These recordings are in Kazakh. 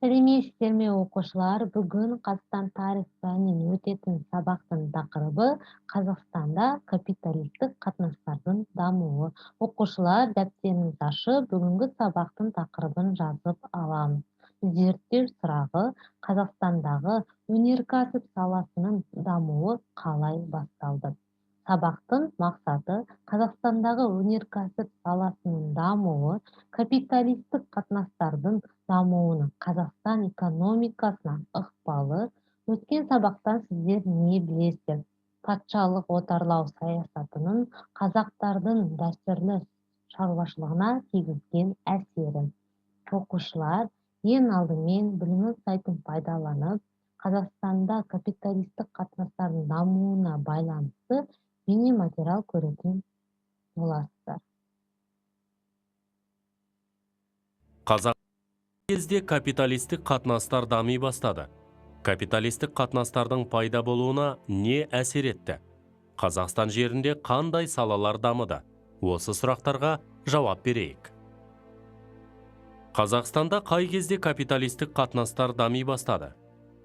Сәлеметсіздерме оқушылар, бүгін Қазақстан тарих пәнінен өтетін сабақтың тақырыбы Қазақстанда капиталистік қатынастардың дамуы. Оқушылар, дәптеріңізді ашып, бүгінгі сабақтың тақырыбын жазып аламыз. Зерттеу сұрағы: Қазақстандағы өнеркәсіп саласының дамуы қалай басталды? Сабақтың мақсаты: Қазақстандағы өнеркәсіп саласының дамуы, капиталистік қатынастардың дамуының Қазақстан экономикасына ықпалы. Өткен сабақтан сіздер не білесіздер? Патшалық отарлау саясатының қазақтардың дәстүрлі шаруашылығына тигізген әсері. Оқушылар, ең алдымен білімнің сайтын пайдаланып, Қазақстанда капиталистік қатынастардың дамуына байланысты бейнематериал көретін боласыздар. Қазақ кезде капиталистік қатынастар дами бастады. Капиталистік қатынастардың пайда болуына не әсер етті? Қазақстан жерінде қандай салалар дамыды? Осы сұрақтарға жауап берейік. Қазақстанда қай кезде капиталистік қатынастар дами бастады?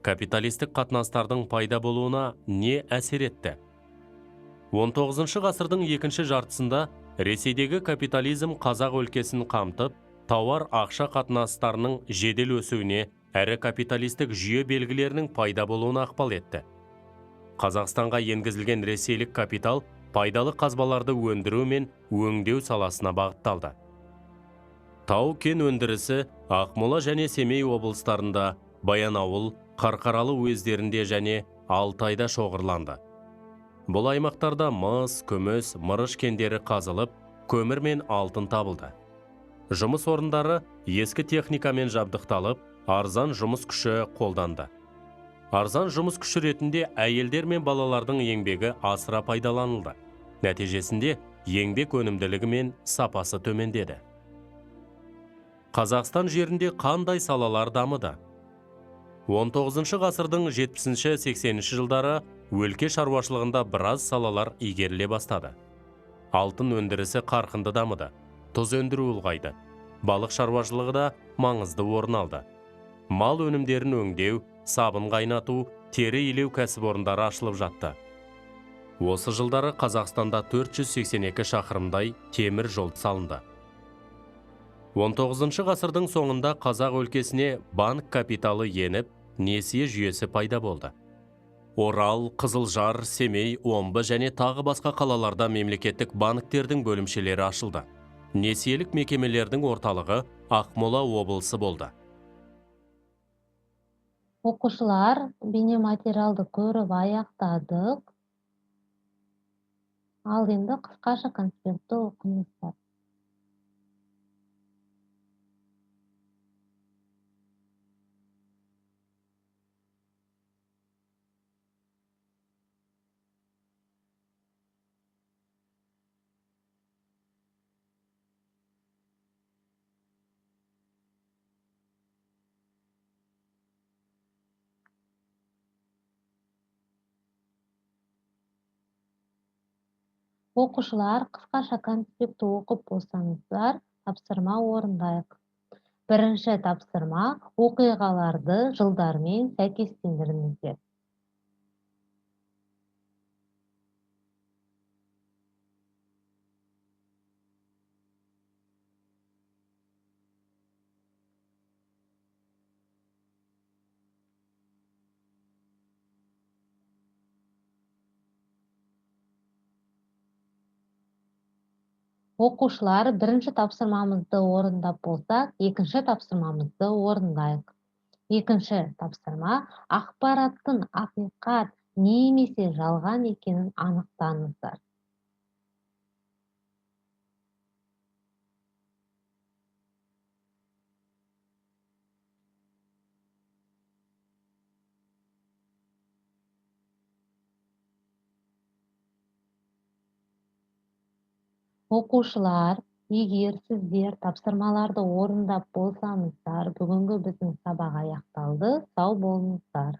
Капиталистік қатынастардың пайда болуына не әсер етті? 19 ғасырдың екінші жартысында Ресейдегі капитализм қазақ өлкесін қамтып, тауар ақша қатынастарының жедел өсуіне әрі капиталистік жүйе белгілерінің пайда болуына ықпал етті. Қазақстанға енгізілген ресейлік капитал пайдалы қазбаларды өндіру мен өңдеу саласына бағытталды. Тау-кен өндірісі Ақмола және Семей облыстарында, Баянауыл, Қарқаралы уездерінде және Алтайда шоғырланды. Бұл аймақтарда мыс, күміс, мырыш кендері қазылып, көмір мен алтын табылды. Жұмыс орындары ескі техникамен жабдықталып, арзан жұмыс күші қолданды. Арзан жұмыс күші ретінде әйелдер мен балалардың еңбегі асыра пайдаланылды. Нәтижесінде еңбек өнімділігі мен сапасы төмендеді. Қазақстан жерінде қандай салалар дамыды? 19 ғасырдың 70-80 жылдары өлке шаруашылығында біраз салалар игеріле бастады. Алтын өндірісі қарқынды дамыды, тұз өндіру ұлғайды. Балық шаруашылығы да маңызды орын алды. Мал өнімдерін өңдеу, сабын қайнату, тері илеу кәсіпорындары ашылып жатты. Осы жылдары Қазақстанда 482 шақырымдай темір жол салынды. 19 ғасырдың соңында Қазақ өлкесіне банк капиталы еніп, несие жүйесі пайда болды. Орал, Қызылжар, Семей, Омбы және тағы басқа қалаларда мемлекеттік банктердің бөлімшелері ашылды. Несиелік мекемелердің орталығы Ақмола облысы болды. Оқушылар, бейнематериалды көріп аяқтадық. Ал енді қысқаша конспектті оқыңыздар. Оқушылар, қысқаша конспектті оқып болсаңыздар, тапсырма орындайық. Бірінші тапсырма: оқиғаларды жылдармен сәйкестендіріңіздер. Оқушылар, бірінші тапсырмамызды орындап болсақ, екінші тапсырмамызды орындайық. Екінші тапсырма: ақпараттың ақиқат немесе жалған екенін анықтаңыздар. Оқушылар, егер сіздер тапсырмаларды орындап болсаңыздар, бүгінгі біздің сабақ аяқталды. Сау болыңыздар.